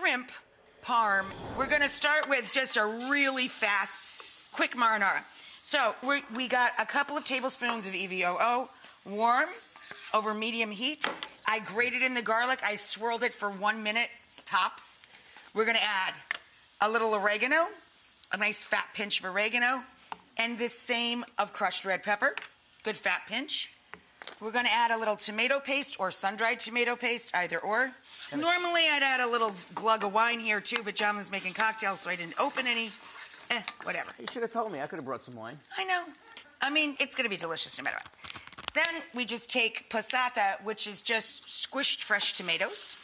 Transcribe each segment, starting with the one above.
shrimp parm, we're gonna start with just a really fast, quick marinara. So we got a couple of tablespoons of EVOO, warm, over medium heat. I grated in the garlic. I swirled it for 1 minute tops. We're gonna add a little oregano, a nice fat pinch of oregano, and this same of crushed red pepper, good fat pinch. We're gonna add a little tomato paste or sun-dried tomato paste, either or. Normally I'd add a little glug of wine here too, but John was making cocktails, so I didn't open any. Whatever. You should have told me. I could have brought some wine. I know. I mean, it's gonna be delicious no matter what. Then we just take passata, which is just squished fresh tomatoes.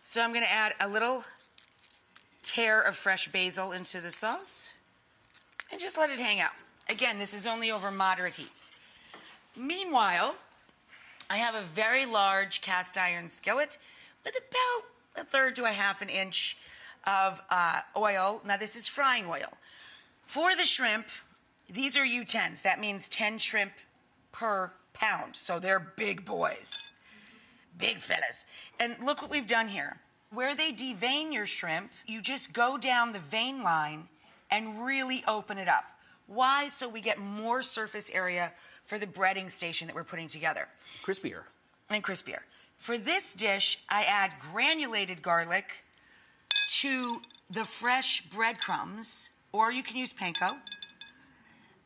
So I'm gonna add a little tear of fresh basil into the sauce and just let it hang out. Again, this is only over moderate heat. Meanwhile, I have a very large cast iron skillet with about 1/3 to 1/2 inch of oil. Now this is frying oil. For the shrimp, these are U10s. That means 10 shrimp per pound. So they're big boys, big fellas. And look what we've done here. Where they devein your shrimp, you just go down the vein line and really open it up. Why? So we get more surface area for the breading station that we're putting together. Crispier. And crispier. For this dish, I add granulated garlic to the fresh breadcrumbs, or you can use panko.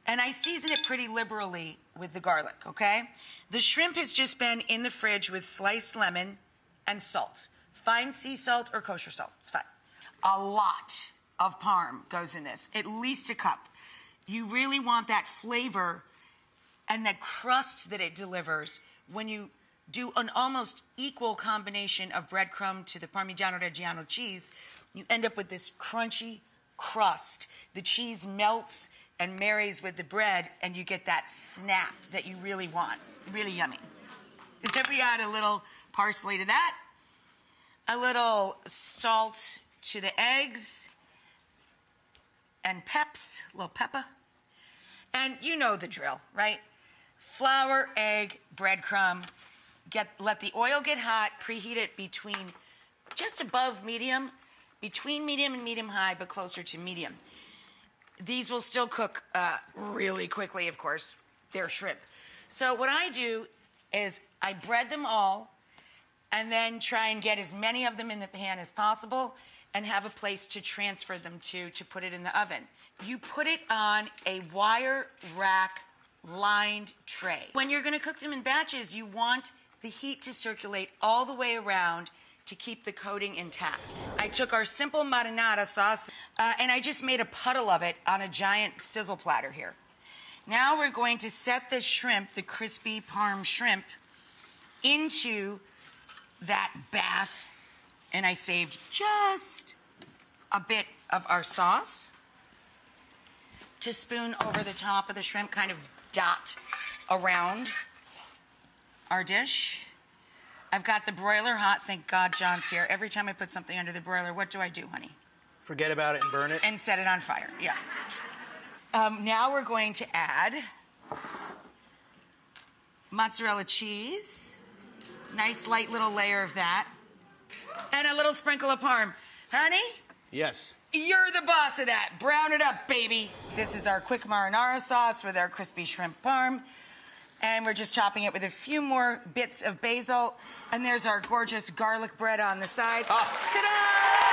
And I season it pretty liberally with the garlic, okay? The shrimp has just been in the fridge with sliced lemon and salt. Fine sea salt or kosher salt, it's fine. A lot of parm goes in this, at least a cup. You really want that flavor and that crust that it delivers when you do an almost equal combination of breadcrumb to the Parmigiano Reggiano cheese. You end up with this crunchy crust. The cheese melts and marries with the bread, and you get that snap that you really want. Really yummy. And then we add a little parsley to that, a little salt to the eggs, and peps, a little pepper. And you know the drill, right? Flour, egg, breadcrumb. Let the oil get hot, preheat it between just above medium, between medium and medium high, but closer to medium. These will still cook really quickly, of course. They're shrimp. So what I do is I bread them all and then try and get as many of them in the pan as possible and have a place to transfer them to put it in the oven. You put it on a wire rack lined tray. When you're gonna cook them in batches, you want the heat to circulate all the way around to keep the coating intact. I took our simple marinara sauce and I just made a puddle of it on a giant sizzle platter here. Now we're going to set the shrimp, the crispy parm shrimp, into that bath, and I saved just a bit of our sauce to spoon over the top of the shrimp, kind of dot around our dish. I've got the broiler hot. Thank God John's here. Every time I put something under the broiler, what do I do, honey? Forget about it and burn it. And set it on fire, yeah. Now we're going to add mozzarella cheese. Nice light little layer of that. And a little sprinkle of parm. Honey? Yes. You're the boss of that. Brown it up, baby. This is our quick marinara sauce with our crispy shrimp parm. And we're just chopping it with a few more bits of basil. And there's our gorgeous garlic bread on the side. Oh. Ta-da!